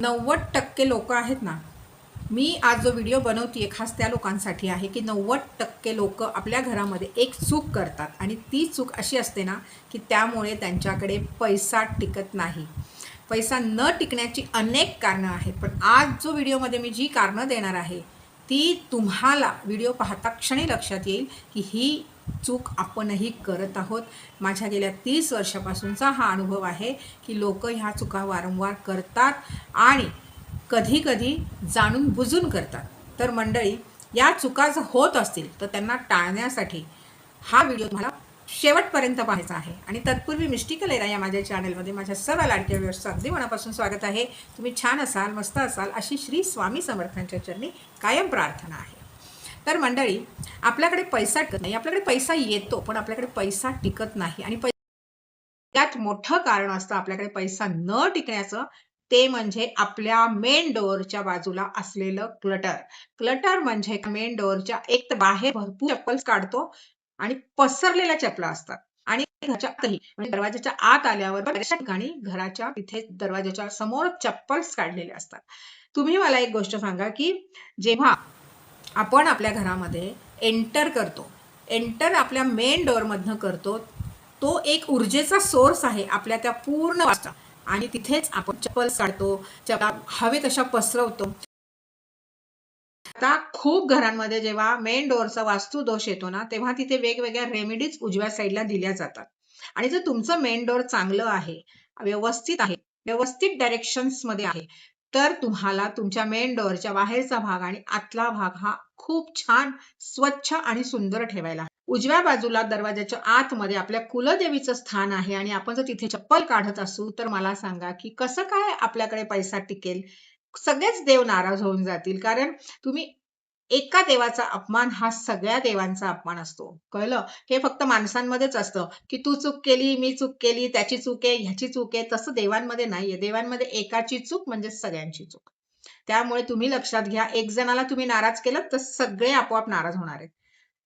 90% लोक आहेत ना. मी आज जो व्हिडिओ बनवतीये खास त्या लोकांसाठी आहे की 90% लोक आपल्या घरामध्ये एक चूक करतात आणि ती चूक अशी असते ना की त्यामुळे त्यांच्याकडे पैसा टिकत नाही. पैसा न टिकण्याची अनेक कारणं आहेत, पण आज जो व्हिडिओमध्ये मी जी कारणं देणार आहे ती तुम्हाला व्हिडिओ पाहता क्षणी लक्षात येईल की ही चूक आपणही करत आहोत. माझ्या गेल्या 30 वर्षापासूनचा हा अनुभव आहे की लोक ह्या चुका वारंवार करतात आणि कधी कधी जाणून बुजून करतात. तर मंडळी, या चुका जर होत असतील तर त्यांना टाळण्यासाठी हा व्हिडिओ तुम्हाला शेवटपर्यंत पाहायचा आहे. आणि तत्पूर्वी मिस्टिकल एरा या माझ्या चॅनलमध्ये माझ्या सर्व लाडक्या व्ह्युअर्सचं अगदी मनापासून स्वागत आहे. तुम्ही छान असाल, मस्त असाल अशी श्री स्वामी समर्थांच्या चरणी कायम प्रार्थना आहे. तर मंडळी, आपल्याकडे पैसा टिकत नाही. आपल्याकडे पैसा येतो पण आपल्याकडे पैसा टिकत नाही. आणि त्यात मोठं कारण असतं आपल्याकडे पैसा न टिकण्याचं, ते म्हणजे आपल्या मेन डोअरच्या बाजूला असलेलं क्लटर. क्लटर म्हणजे मेन डोअरच्या एक तर बाहेर भरपूर चप्पल्स काढतो आणि पसरलेल्या चपला असतात. आणि घराच्या आतही म्हणजे दरवाजाच्या आत आल्यावर बऱ्याचशा ठिकाणी घराच्या तिथे दरवाजाच्या समोर चप्पल्स काढलेले असतात. तुम्ही मला एक गोष्ट सांगा की जेव्हा आपण आपल्या घरामध्ये एंटर करतो, एंटर आपल्या मेन डोअरमधनं करतो, तो एक ऊर्जेचा सोर्स आहे आपल्या त्या पूर्ण वास्तू. आणि तिथेच आपण चप्पल्स काढतो, चपला हवे तशा पसरवतो. आता खूप घरांमध्ये जेव्हा मेन डोअरचा वास्तू दोष येतो ना, तेव्हा तिथे वेगवेगळ्या रेमेडीज उजव्या साईडला दिल्या जातात. आणि जर तुमचं मेन डोअर चांगलं आहे, व्यवस्थित आहे, व्यवस्थित डायरेक्शन्स मध्ये आहे, तर तुम्हाला तुमच्या मेन डोअरच्या बाहेरचा भाग आणि आतला भाग हा खूप छान स्वच्छ आणि सुंदर ठेवायला. उजव्या बाजूला दरवाजाच्या आतमध्ये आपल्या कुलदेवीचं स्थान आहे आणि आपण जर तिथे चप्पल काढत असू तर मला सांगा की कसं काय आपल्याकडे पैसा टिकेल? सगळेच देव नाराज होऊन जातील. कारण तुम्ही एका देवाचा अपमान हा सगळ्या देवांचा अपमान असतो. कळलं? हे फक्त माणसांमध्येच असतं की तू चूक केली, मी चूक केली, त्याची चूक आहे, ह्याची चूक आहे. तसं देवांमध्ये नाहीये. देवांमध्ये एकाची चूक म्हणजे सगळ्यांची चूक. त्यामुळे तुम्ही लक्षात घ्या, एक जणाला तुम्ही नाराज केलं तर सगळे आपोआप नाराज होणार आहेत.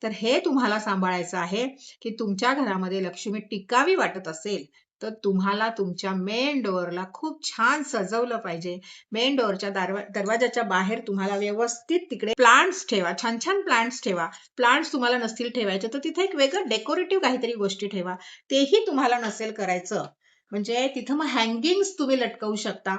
तर हे तुम्हाला सांभाळायचं आहे की तुमच्या घरामध्ये लक्ष्मी टिकावी वाटत असेल तर तुम्हाला तुमच्या मेन डोअरला खूप छान सजवलं पाहिजे. मेन डोअरच्या दरवाजाच्या बाहेर तुम्हाला व्यवस्थित तिकडे प्लांट्स ठेवा, छान छान प्लांट्स ठेवा. प्लांट्स तुम्हाला नसतील ठेवायचे तर तिथे एक वेगळं डेकोरेटिव्ह काहीतरी गोष्टी ठेवा. तेही तुम्हाला नसेल करायचं म्हणजे तिथं मग हँगिंग्स तुम्ही लटकवू शकता.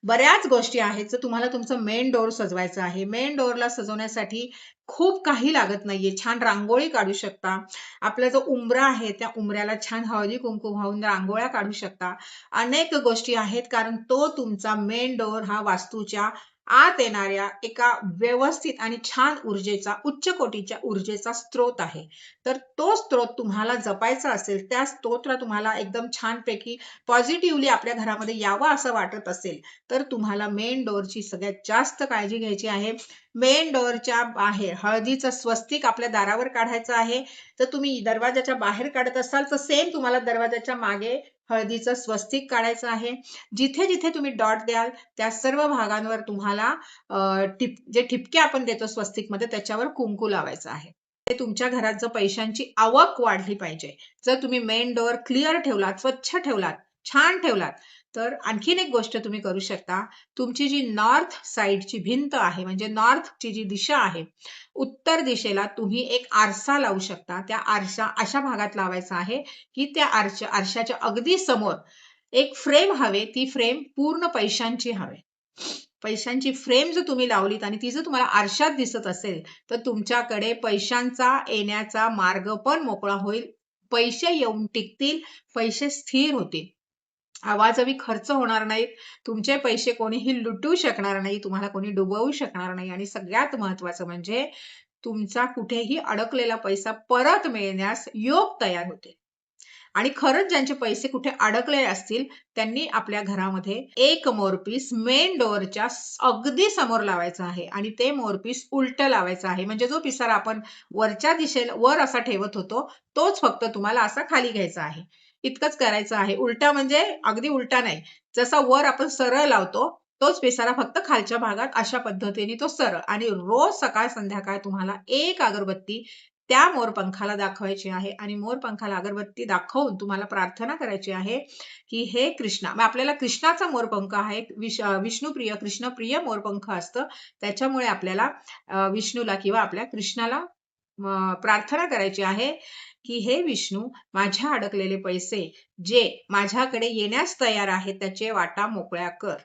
बऱ्याच गोष्टी आहेत. जर तुम्हाला तुमचं मेन डोअर सजवायचं आहे, मेन डोअरला सजवण्यासाठी खूप काही लागत नाहीये. छान रांगोळी काढू शकता. आपला जो उंबरा आहे त्या उंबऱ्याला छान हळदी कुंकू वाहून रांगोळ्या काढू शकता. अनेक गोष्टी आहेत, कारण तो तुमचा मेन डोअर हा वास्तूच्या आत येणाऱ्या एका व्यवस्थित आणि छान ऊर्जेचा, उच्च कोटीच्या ऊर्जेचा स्रोत आहे. तर तो स्रोत तुम्हाला जपायचा असेल, त्या स्तोत्र तुम्हाला एकदम छानपैकी पॉझिटिव्हली आपल्या घरामध्ये यावं असं वाटत असेल, तर तुम्हाला मेन डोअरची सगळ्यात जास्त काळजी घ्यायची आहे. मेन डोअरच्या बाहेर हळदीचं स्वस्तिक आपल्या दारावर काढायचं आहे. तर तुम्ही दरवाजाच्या बाहेर काढत असाल तर सेम तुम्हाला दरवाजाच्या मागे हळदीचं स्वस्तिक काढायचं आहे. जिथे जिथे तुम्ही डॉट द्याल त्या सर्व भागांवर तुम्हाला जे ठिपके आपण देतो स्वस्तिक मध्ये त्याच्यावर कुंकू लावायचं आहे. ते तुमच्या घरात जर पैशांची आवक वाढली पाहिजे, जर तुम्ही मेन डोअर क्लिअर ठेवलात, स्वच्छ ठेवलात, छान ठेवलात, तर आणखीन एक गोष्ट तुम्ही करू शकता. तुमची जी नॉर्थ साइडची भिंत आहे, म्हणजे नॉर्थची जी दिशा आहे, उत्तर दिशेला तुम्ही एक आरसा लावू शकता. त्या आरसा अशा भागात लावायचा आहे की त्या आरशाच्या अगदी समोर एक फ्रेम हवे. ती फ्रेम पूर्ण पैशांची हवे. पैशांची फ्रेम जर तुम्ही लावलीत आणि ती जर तुम्हाला आरशात दिसत असेल तर तुमच्याकडे पैशांचा येण्याचा मार्ग पण मोकळा होईल. पैसे येऊन टिकतील, पैसे स्थिर होतील, आवाजवी खर्च होणार नाहीत, तुमचे पैसे कोणीही लुटू शकणार नाही, तुम्हाला कोणी डुबवू शकणार नाही. आणि सगळ्यात महत्वाचं म्हणजे तुमचा कुठेही अडकलेला पैसा परत मिळण्यास योग तयार होते. आणि खरंच ज्यांचे पैसे कुठे अडकले असतील त्यांनी आपल्या घरामध्ये एक मोरपीस मेन डोअरच्या अगदी समोर लावायचं आहे आणि ते मोरपीस उलट लावायचं आहे. म्हणजे जो पिसारा आपण वरच्या दिशेला वर असा ठेवत होतो तोच फक्त तुम्हाला असा खाली घ्यायचा आहे. इतकंच करायचं आहे. उलटा म्हणजे अगदी उलटा नाही, जसा वर आपण सरळ लावतो तोच पिसारा फक्त खालच्या भागात अशा पद्धतीने तो सरळ. आणि रोज सकाळ संध्याकाळ तुम्हाला एक अगरबत्ती त्या मोरपंखाला दाखवायची आहे आणि मोरपंखाला अगरबत्ती दाखवून तुम्हाला प्रार्थना करायची आहे की हे कृष्णा, मग आपल्याला कृष्णाचा मोरपंख आहे, विष्णुप्रिय कृष्णप्रिय मोरपंख असतं, त्याच्यामुळे आपल्याला विष्णूला किंवा आपल्या कृष्णाला प्रार्थना करायची आहे की हे विष्णू, माझ्या अडकलेले पैसे जे माझ्याकडे येण्यास तयार आहेत त्याचे वाटा मोकळ्या कर.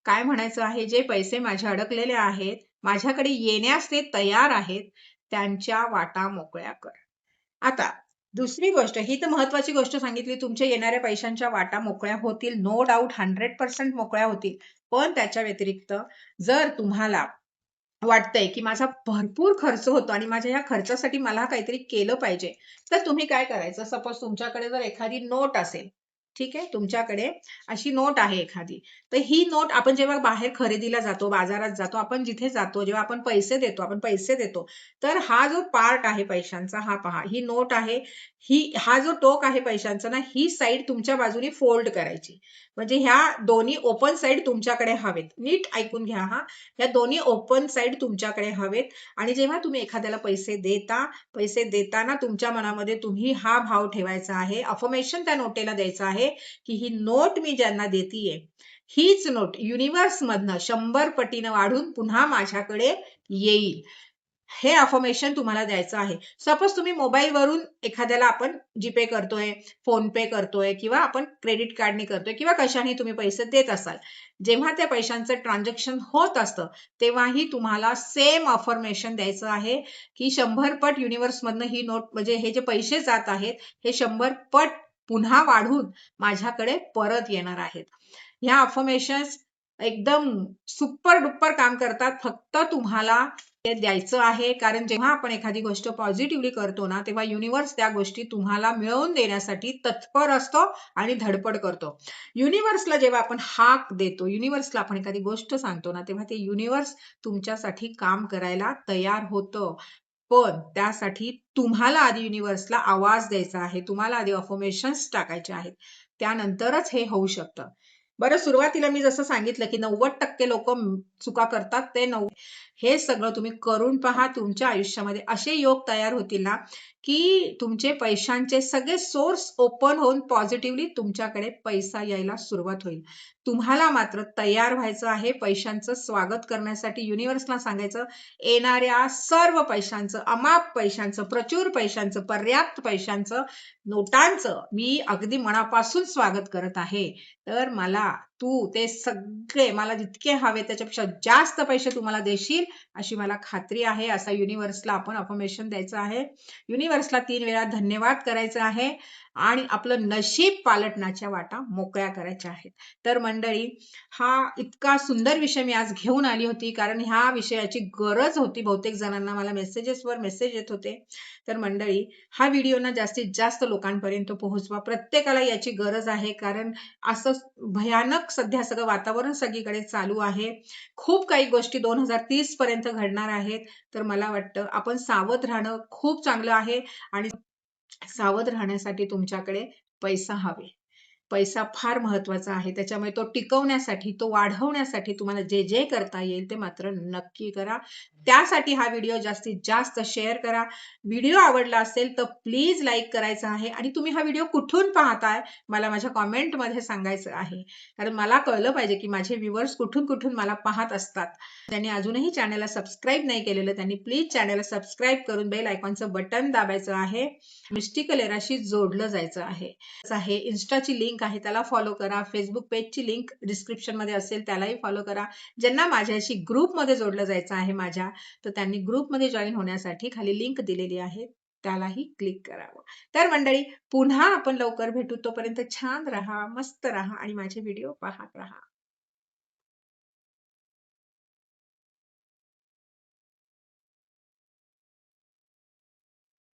काय म्हणायचं आहे, जे पैसे माझ्या अडकलेले आहेत, माझ्याकडे येण्यास ते तयार आहेत, त्यांच्या वाटा मोकळ्या कर. आता दुसरी गोष्ट, ही तर महत्वाची गोष्ट सांगितली, तुमच्या येणाऱ्या पैशांच्या वाटा मोकळ्या होतील, नो डाऊट 100% मोकळ्या होतील. पण त्याच्या व्यतिरिक्त जर तुम्हाला वाटतंय की माझा भरपूर खर्च होतो आणि माझ्या या खर्चासाठी मला काहीतरी केलं पाहिजे, तर तुम्ही काय करायचं, सपोज तुमच्याकडे जर एखादी नोट असेल, ठीक आहे, तुमच्याकडे अशी नोट आहे एखादी, तर ही नोट आपण जेव्हा बाहेर खरेदीला जातो, बाजारात जातो, आपण जिथे जातो, जेव्हा आपण पैसे देतो, तर हा जो पार्ट आहे पैशांचा, हा पहा, ही नोट आहे, हा जो टोक आहे पैशांचा ना, ही साईड तुमच्या बाजूने फोल्ड करायची. म्हणजे ह्या दोन्ही ओपन साईड तुमच्याकडे हवेत. नीट ऐकून घ्या हा, या दोन्ही ओपन साईड तुमच्याकडे हवेत. आणि जेव्हा तुम्ही एखाद्याला पैसे देताना तुमच्या मनामध्ये तुम्ही हा भाव ठेवायचा आहे, अफर्मेशन त्या नोटेला द्यायचं आहे की ही नोट मी ज्यांना देतीये, हीच नोट युनिव्हर्स मधनं 100 पटीनं वाढून पुन्हा माझ्याकडे येईल. हे अफर्मेशन तुम्हाला द्यायचं आहे. सपोज तुम्ही मोबाईलवरून एखाद्याला आपण जीपे करतोय, फोन पे करतोय किंवा आपण क्रेडिट कार्डने करतोय किंवा कशाने तुम्ही पैसे देत असाल, जेव्हा त्या पैशांचं ट्रान्झॅक्शन होत असतं तेव्हाही तुम्हाला सेम अफर्मेशन द्यायचं आहे की 100 पट युनिव्हर्स मधनं ही नोट, म्हणजे हे जे पैसे जात आहेत हे 100 पट पुन्हा वाढून माझ्याकडे परत येणार आहेत. ह्या अफर्मेशन्स एकदम सुपर डुपर काम करतात. फक्त तुम्हाला ते द्यायचं आहे, कारण जेव्हा आपण एखादी गोष्ट पॉझिटिव्हली करतो ना, तेव्हा युनिव्हर्स त्या गोष्टी तुम्हाला मिळवून देण्यासाठी तत्पर असतो आणि धडपड करतो. युनिव्हर्सला जेव्हा आपण हाक देतो, युनिव्हर्सला आपण एखादी गोष्ट सांगतो ना, तेव्हा ते युनिव्हर्स तुमच्यासाठी काम करायला तयार होतं. पण त्यासाठी तुम्हाला आधी युनिव्हर्सला आवाज द्यायचा आहे, तुम्हाला आधी अफर्मेशन्स टाकायचे आहेत, त्यानंतरच हे होऊ शकतं. बरं, सुरुवातीला मी जसं सांगितलं की 90% लोक चुका करतात, ते हे सगळं तुम्ही करून पहा. तुमच्या आयुष्यामध्ये असे योग तयार होतील ना की तुमचे पैशांचे सगळे सोर्स ओपन होऊन पॉझिटिव्हली तुमच्याकडे पैसा यायला सुरुवात होईल. तुम्हाला मात्र तयार व्हायचं आहे पैशांचं स्वागत करण्यासाठी. युनिव्हर्सला सांगायचं, येणाऱ्या सर्व पैशांचं, अमाप पैशांचं, प्रचूर पैशांचं, पर्याप्त पैशांचं, नोटांचं मी अगदी मनापासून स्वागत करत आहे. तर मला तू ते सगळे, मला जितके हवे त्याच्यापेक्षा जास्त पैसे तुम्हाला देशील अशी मला खात्री आहे. असा युनिव्हर्सला आपण अफर्मेशन द्यायचं आहे. युनिव्हर्सला 3 वेळा धन्यवाद करायचं आहे आणि आपलं नशीब पालटण्याच्या वाटा मोकळ्या करायच्या आहेत. तर मंडळी, हा इतका सुंदर विषय मी आज घेऊन आली होती, कारण ह्या विषयाची गरज होती. बहुतेक जणांना मला मेसेजेसवर मेसेज येत होते. तर मंडळी, हा व्हिडिओ ना जास्तीत जास्त लोकांपर्यंत पोहोचवा. प्रत्येकाला याची गरज आहे, कारण असं भयानक सध्या सगळं वातावरण सगळीकडे चालू आहे. खूप काही गोष्टी 2030 पर्यंत घडणार आहेत. तर मला वाटतं आपण सावध राहणं खूप चांगलं आहे आणि सावध राहण्यासाठी तुमच्याकडे पैसा हवे. पैसा फार महत्वाचा आहे. त्याच्यामुळे तो टिकवण्यासाठी, तो वाढवण्यासाठी तुम्हाला जे जे करता येईल ते मात्र नक्की करा. त्यासाठी हा व्हिडिओ जास्तीत जास्त शेअर करा. व्हिडिओ आवडला असेल तर प्लीज लाईक करायचा आहे आणि तुम्ही हा व्हिडिओ कुठून पाहताय मला माझ्या कॉमेंटमध्ये सांगायचं आहे. कारण मला कळलं पाहिजे की माझे व्ह्यूअर्स कुठून कुठून मला पाहत असतात. त्यांनी अजूनही चॅनलला सबस्क्राईब नाही केलेलं, त्यांनी प्लीज चॅनलला सबस्क्राईब करून बेल आयकॉनचं बटन दाबायचं आहे. मिस्टिकल एराशी जोडलं जायचं आहे. इन्स्टाची लिंक आहे, त्याला फॉलो करा. फेसबुक पेजची लिंक डिस्क्रिप्शन मध्ये असेल, त्यालाही फॉलो करा. ज्यांना माझ्याशी ग्रुपमध्ये जोडलं जायचं आहे माझ्या, तर त्यांनी ग्रुपमध्ये जॉईन होण्यासाठी खाली लिंक दिलेली आहे, त्यालाही क्लिक करावं. तर मंडळी, पुन्हा आपण लवकर भेटू. तोपर्यंत छान राहा, मस्त राहा आणि माझे व्हिडिओ पाहत राहा.